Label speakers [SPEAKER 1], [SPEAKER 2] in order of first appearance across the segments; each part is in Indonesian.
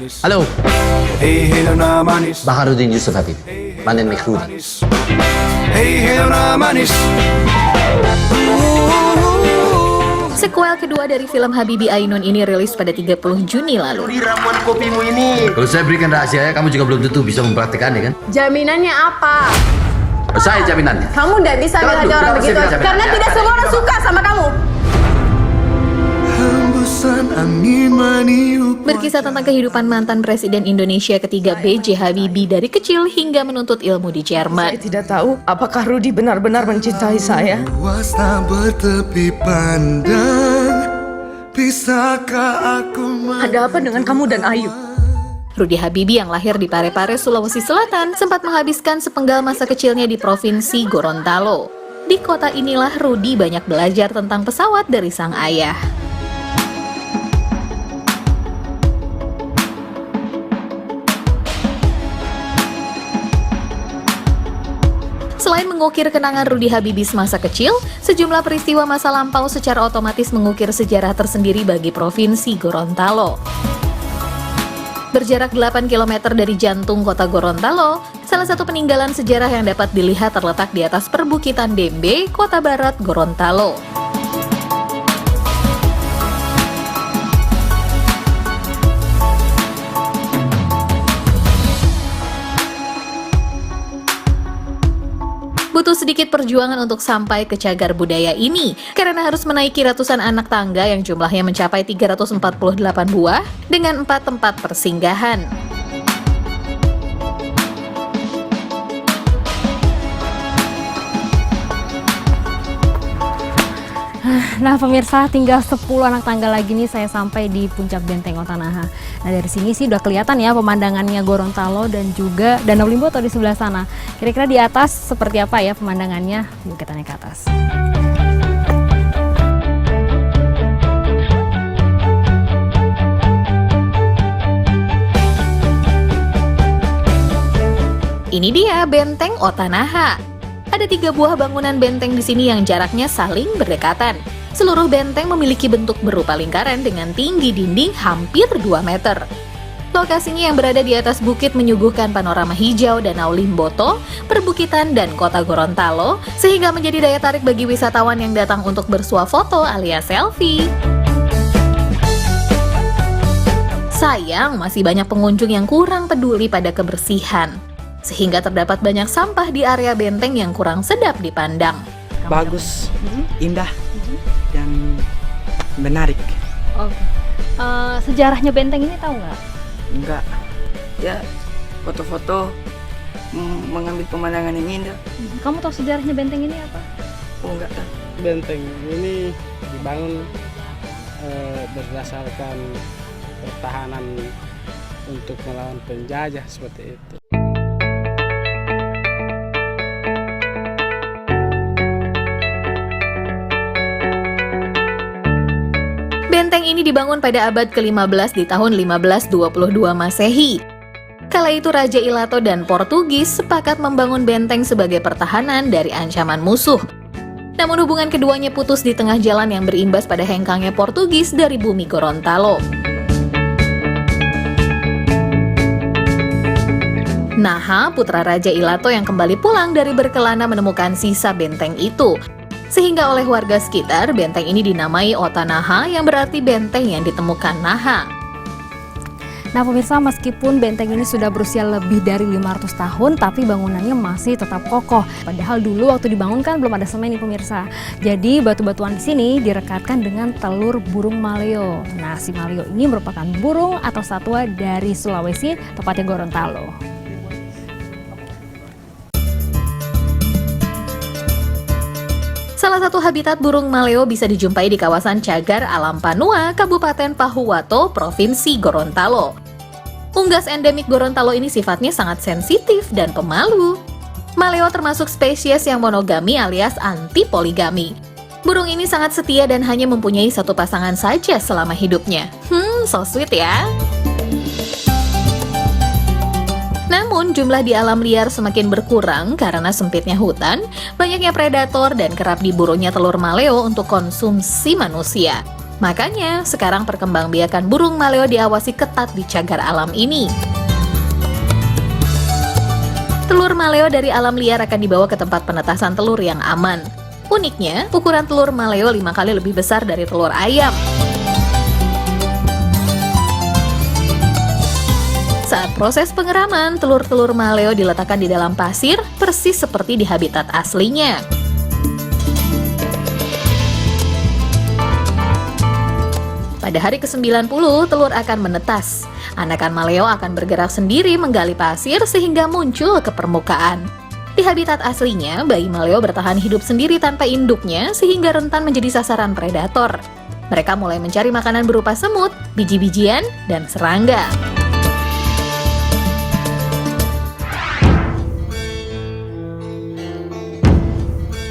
[SPEAKER 1] Halo, Baharudin Yusuf Habib, Manen Mekrudi.
[SPEAKER 2] Sequel kedua dari film Habibie Ainun ini rilis pada 30 Juni lalu.
[SPEAKER 1] Di ramuan kopimu ini. Kalau saya berikan rahasia, kamu juga belum tentu bisa mempraktikannya kan?
[SPEAKER 3] Jaminannya apa?
[SPEAKER 1] Saya jaminannya.
[SPEAKER 3] Kamu tidak bisa bilang aja orang begitu karena tidak semua orang suka sama kamu.
[SPEAKER 2] Berkisah tentang kehidupan mantan Presiden Indonesia ketiga B.J. Habibie dari kecil hingga menuntut ilmu di Jerman.
[SPEAKER 3] Saya tidak tahu apakah Rudi benar-benar mencintai saya. Ada apa dengan kamu dan Ayu?
[SPEAKER 2] Rudi Habibie yang lahir di Parepare, Sulawesi Selatan, sempat menghabiskan sepenggal masa kecilnya di Provinsi Gorontalo. Di kota inilah Rudi banyak belajar tentang pesawat dari sang ayah. Selain mengukir kenangan Rudi Habibie semasa kecil, sejumlah peristiwa masa lampau secara otomatis mengukir sejarah tersendiri bagi Provinsi Gorontalo. Berjarak 8 km dari jantung kota Gorontalo, salah satu peninggalan sejarah yang dapat dilihat terletak di atas perbukitan Dembe, kota barat Gorontalo. Butuh sedikit perjuangan untuk sampai ke cagar budaya ini, karena harus menaiki ratusan anak tangga yang jumlahnya mencapai 348 buah dengan 4 tempat persinggahan.
[SPEAKER 4] Nah pemirsa, tinggal 10 anak tangga lagi nih saya sampai di puncak Benteng Otanaha. Nah dari sini sih udah kelihatan ya pemandangannya Gorontalo dan juga Danau Limboto di sebelah sana. Kira-kira di atas seperti apa ya pemandangannya? Yuk kita naik ke atas.
[SPEAKER 2] Ini dia Benteng Otanaha. Ada 3 buah bangunan benteng di sini yang jaraknya saling berdekatan. Seluruh benteng memiliki bentuk berupa lingkaran dengan tinggi dinding hampir 2 meter. Lokasinya yang berada di atas bukit menyuguhkan panorama hijau Danau Limboto, perbukitan, dan kota Gorontalo, sehingga menjadi daya tarik bagi wisatawan yang datang untuk bersuah foto alias selfie. Sayang, masih banyak pengunjung yang kurang peduli pada kebersihan, sehingga terdapat banyak sampah di area benteng yang kurang sedap dipandang.
[SPEAKER 5] Bagus, indah, dan menarik.
[SPEAKER 4] Sejarahnya benteng ini tahu nggak?
[SPEAKER 5] Enggak, ya foto-foto mengambil pemandangan yang indah.
[SPEAKER 4] Kamu tahu sejarahnya benteng ini apa?
[SPEAKER 5] Oh enggak tahu.
[SPEAKER 6] Benteng ini dibangun berdasarkan pertahanan untuk melawan penjajah seperti itu.
[SPEAKER 2] Benteng ini dibangun pada abad ke-15 di tahun 1522 Masehi. Kala itu Raja Ilato dan Portugis sepakat membangun benteng sebagai pertahanan dari ancaman musuh. Namun hubungan keduanya putus di tengah jalan yang berimbas pada hengkangnya Portugis dari bumi Gorontalo. Naha, putra Raja Ilato yang kembali pulang dari berkelana menemukan sisa benteng itu. Sehingga oleh warga sekitar, benteng ini dinamai Otanaha yang berarti benteng yang ditemukan Naha.
[SPEAKER 4] Nah pemirsa, meskipun benteng ini sudah berusia lebih dari 500 tahun, tapi bangunannya masih tetap kokoh. Padahal dulu waktu dibangun kan belum ada semen nih pemirsa. Jadi batu-batuan di sini direkatkan dengan telur burung maleo. Nah si maleo ini merupakan burung atau satwa dari Sulawesi, tepatnya Gorontalo.
[SPEAKER 2] Salah satu habitat burung maleo bisa dijumpai di kawasan Cagar Alam Panua, Kabupaten Pahuwato, Provinsi Gorontalo. Unggas endemik Gorontalo ini sifatnya sangat sensitif dan pemalu. Maleo termasuk spesies yang monogami alias anti-poligami. Burung ini sangat setia dan hanya mempunyai satu pasangan saja selama hidupnya. So sweet ya. Namun, jumlah di alam liar semakin berkurang karena sempitnya hutan, banyaknya predator, dan kerap diburunya telur maleo untuk konsumsi manusia. Makanya, sekarang perkembangbiakan burung maleo diawasi ketat di cagar alam ini. Telur maleo dari alam liar akan dibawa ke tempat penetasan telur yang aman. Uniknya, ukuran telur maleo 5 kali lebih besar dari telur ayam. Saat proses pengeraman, telur-telur maleo diletakkan di dalam pasir, persis seperti di habitat aslinya. Pada hari ke-90, telur akan menetas. Anakan maleo akan bergerak sendiri menggali pasir sehingga muncul ke permukaan. Di habitat aslinya, bayi maleo bertahan hidup sendiri tanpa induknya sehingga rentan menjadi sasaran predator. Mereka mulai mencari makanan berupa semut, biji-bijian, dan serangga.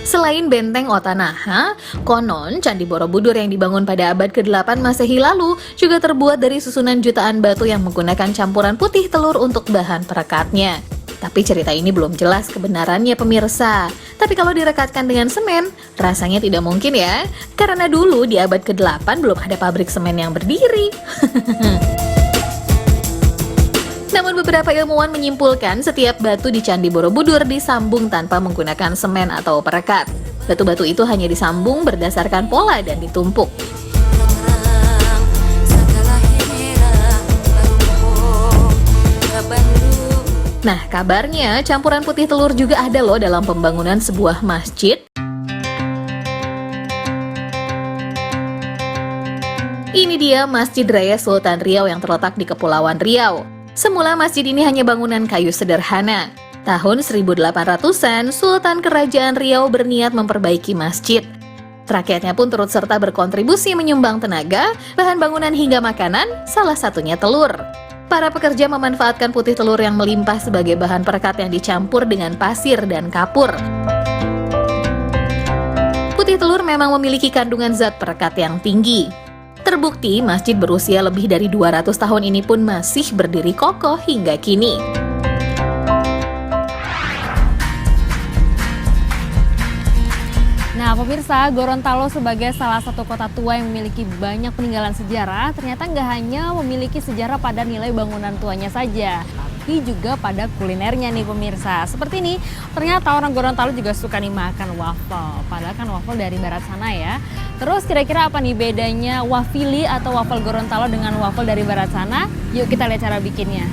[SPEAKER 2] Selain benteng Otanaha, konon Candi Borobudur yang dibangun pada abad ke-8 Masehi lalu juga terbuat dari susunan jutaan batu yang menggunakan campuran putih telur untuk bahan perekatnya. Tapi cerita ini belum jelas kebenarannya pemirsa. Tapi kalau direkatkan dengan semen, rasanya tidak mungkin ya. Karena dulu di abad ke-8 belum ada pabrik semen yang berdiri. Namun beberapa ilmuwan menyimpulkan setiap batu di Candi Borobudur disambung tanpa menggunakan semen atau perekat. Batu-batu itu hanya disambung berdasarkan pola dan ditumpuk. Nah, kabarnya campuran putih telur juga ada loh dalam pembangunan sebuah masjid. Ini dia Masjid Raya Sultan Riau yang terletak di Kepulauan Riau. Semula masjid ini hanya bangunan kayu sederhana. Tahun 1800-an, Sultan Kerajaan Riau berniat memperbaiki masjid. Rakyatnya pun turut serta berkontribusi menyumbang tenaga, bahan bangunan hingga makanan, salah satunya telur. Para pekerja memanfaatkan putih telur yang melimpah sebagai bahan perekat yang dicampur dengan pasir dan kapur. Putih telur memang memiliki kandungan zat perekat yang tinggi. Terbukti, masjid berusia lebih dari 200 tahun ini pun masih berdiri kokoh hingga kini.
[SPEAKER 4] Nah, pemirsa, Gorontalo sebagai salah satu kota tua yang memiliki banyak peninggalan sejarah, ternyata nggak hanya memiliki sejarah pada nilai bangunan tuanya saja, tapi juga pada kulinernya nih pemirsa. Seperti ini, ternyata orang Gorontalo juga suka nih makan waffle, padahal kan waffle dari barat sana ya. Terus kira-kira apa nih bedanya wafili atau waffle Gorontalo dengan waffle dari barat sana? Yuk kita lihat cara bikinnya.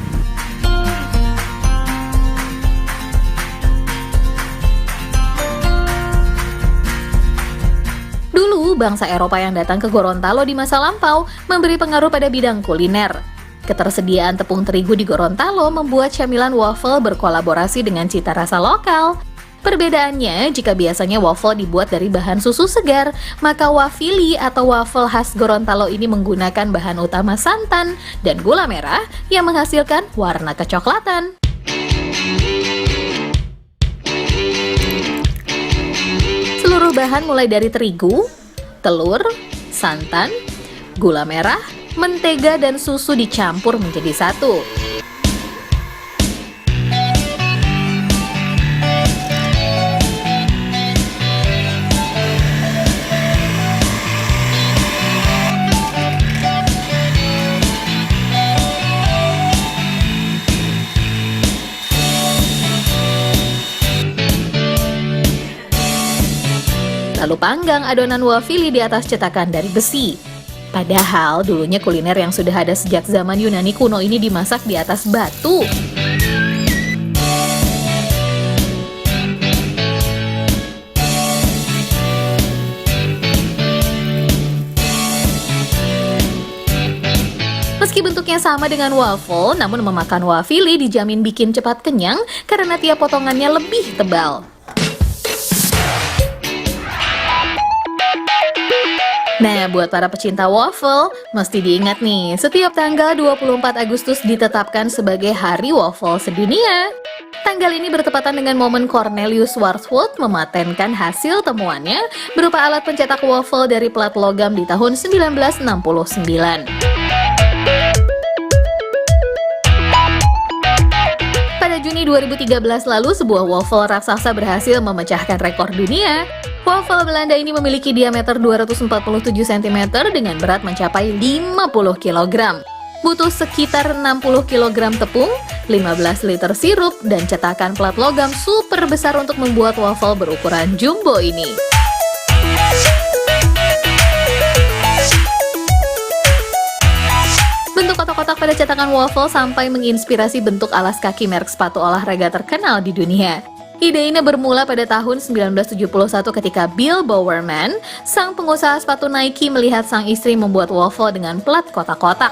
[SPEAKER 2] Dulu, bangsa Eropa yang datang ke Gorontalo di masa lampau memberi pengaruh pada bidang kuliner. Ketersediaan tepung terigu di Gorontalo membuat camilan waffle berkolaborasi dengan cita rasa lokal. Perbedaannya, jika biasanya waffle dibuat dari bahan susu segar, maka wafili atau waffle khas Gorontalo ini menggunakan bahan utama santan dan gula merah yang menghasilkan warna kecoklatan. Seluruh bahan mulai dari terigu, telur, santan, gula merah, mentega, dan susu dicampur menjadi satu. Lalu panggang adonan wafili di atas cetakan dari besi. Padahal dulunya kuliner yang sudah ada sejak zaman Yunani kuno ini dimasak di atas batu. Meski bentuknya sama dengan waffle, namun memakan wafili dijamin bikin cepat kenyang karena tiap potongannya lebih tebal. Nah, buat para pecinta waffle, mesti diingat nih, setiap tanggal 24 Agustus ditetapkan sebagai Hari Waffle Sedunia. Tanggal ini bertepatan dengan momen Cornelius Schwarzschild mematenkan hasil temuannya berupa alat pencetak waffle dari plat logam di tahun 1969. Pada Juni 2013 lalu, sebuah waffle raksasa berhasil memecahkan rekor dunia. Waffle Belanda ini memiliki diameter 247 cm dengan berat mencapai 50 kg. Butuh sekitar 60 kg tepung, 15 liter sirup, dan cetakan plat logam super besar untuk membuat waffle berukuran jumbo ini. Bentuk kotak-kotak pada cetakan waffle sampai menginspirasi bentuk alas kaki merek sepatu olahraga terkenal di dunia. Ide ini bermula pada tahun 1971 ketika Bill Bowerman, sang pengusaha sepatu Nike, melihat sang istri membuat waffle dengan plat kotak-kotak.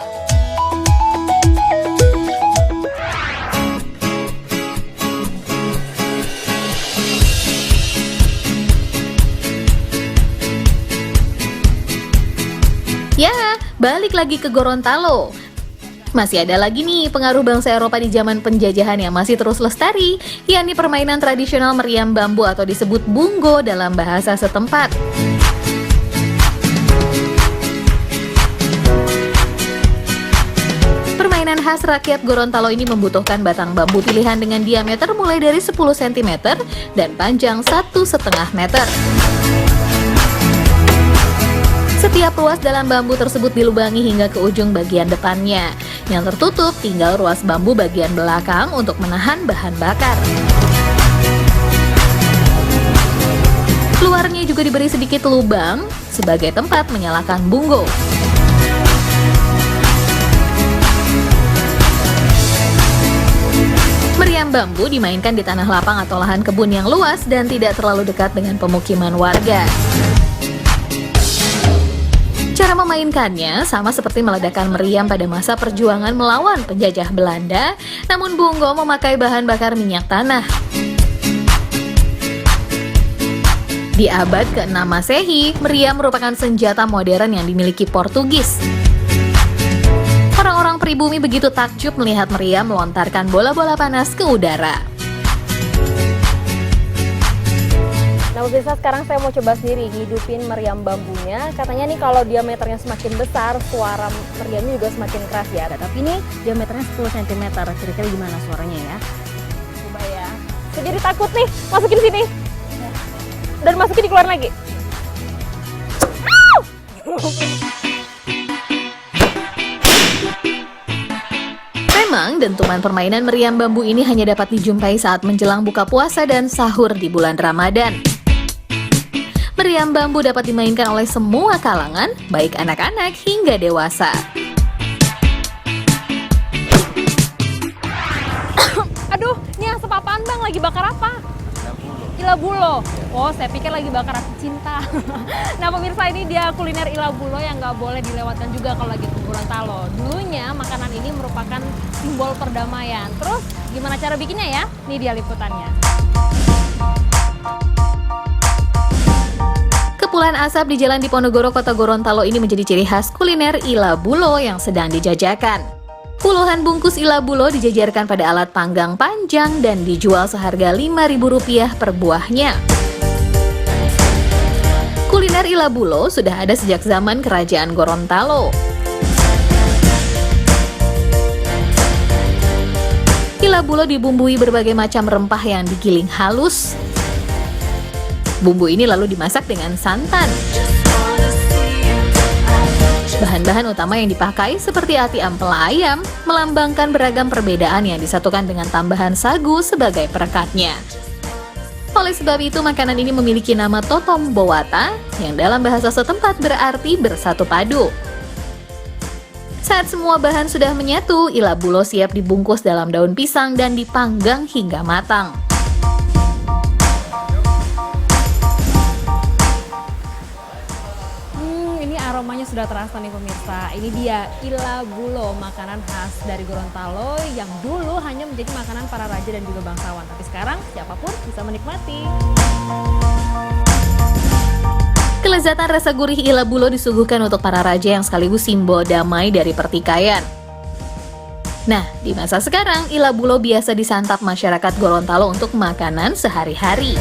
[SPEAKER 2] Ya, balik lagi ke Gorontalo. Masih ada lagi nih pengaruh bangsa Eropa di zaman penjajahan yang masih terus lestari, yakni permainan tradisional meriam bambu atau disebut bungo dalam bahasa setempat. Permainan khas rakyat Gorontalo ini membutuhkan batang bambu pilihan dengan diameter mulai dari 10 cm dan panjang 1,5 meter. Setiap ruas dalam bambu tersebut dilubangi hingga ke ujung bagian depannya. Yang tertutup tinggal ruas bambu bagian belakang untuk menahan bahan bakar. Luarnya juga diberi sedikit lubang sebagai tempat menyalakan bungo. Meriam bambu dimainkan di tanah lapang atau lahan kebun yang luas dan tidak terlalu dekat dengan pemukiman warga. Cara memainkannya sama seperti meledakkan meriam pada masa perjuangan melawan penjajah Belanda, namun bungo memakai bahan bakar minyak tanah. Di abad ke-6 Masehi, meriam merupakan senjata modern yang dimiliki Portugis. Orang-orang pribumi begitu takjub melihat meriam melontarkan bola-bola panas ke udara.
[SPEAKER 4] Nah pemirsa, sekarang saya mau coba sendiri ngidupin meriam bambunya. Katanya nih kalau diameternya semakin besar, suara meriamnya juga semakin keras ya. Tapi ini diameternya 10 cm, kira-kira gimana suaranya ya? Coba ya. Saya jadi takut nih, masukin sini. Dan masukin di keluar lagi.
[SPEAKER 2] Memang, dentuman permainan meriam bambu ini hanya dapat dijumpai saat menjelang buka puasa dan sahur di bulan Ramadan. Meriam bambu dapat dimainkan oleh semua kalangan, baik anak-anak hingga dewasa.
[SPEAKER 4] Aduh, ini asap apaan bang? Lagi bakar apa? Ilabulo. Oh, saya pikir lagi bakar api cinta. Nah pemirsa, ini dia kuliner Ilabulo yang nggak boleh dilewatkan juga kalau lagi ke Gorontalo. Dulunya makanan ini merupakan simbol perdamaian. Terus gimana cara bikinnya ya? Ini dia liputannya.
[SPEAKER 2] Kepulan asap di Jalan Diponegoro, Kota Gorontalo ini menjadi ciri khas kuliner Ilabulo yang sedang dijajakan. Puluhan bungkus Ilabulo dijajarkan pada alat panggang panjang dan dijual seharga Rp5.000 per buahnya. Kuliner Ilabulo sudah ada sejak zaman Kerajaan Gorontalo. Ilabulo dibumbui berbagai macam rempah yang digiling halus. Bumbu ini lalu dimasak dengan santan. Bahan-bahan utama yang dipakai seperti ati ampela ayam melambangkan beragam perbedaan yang disatukan dengan tambahan sagu sebagai perekatnya. Oleh sebab itu, makanan ini memiliki nama Totom Bowata yang dalam bahasa setempat berarti bersatu padu. Saat semua bahan sudah menyatu, Ilabulo siap dibungkus dalam daun pisang dan dipanggang hingga matang.
[SPEAKER 4] Aromanya sudah terasa nih pemirsa. Ini dia Ilabulo, makanan khas dari Gorontalo yang dulu hanya menjadi makanan para raja dan juga bangsawan. Tapi sekarang siapapun bisa menikmati.
[SPEAKER 2] Kelezatan rasa gurih Ilabulo disuguhkan untuk para raja yang sekaligus simbol damai dari pertikaian. Nah, di masa sekarang Ilabulo biasa disantap masyarakat Gorontalo untuk makanan sehari-hari.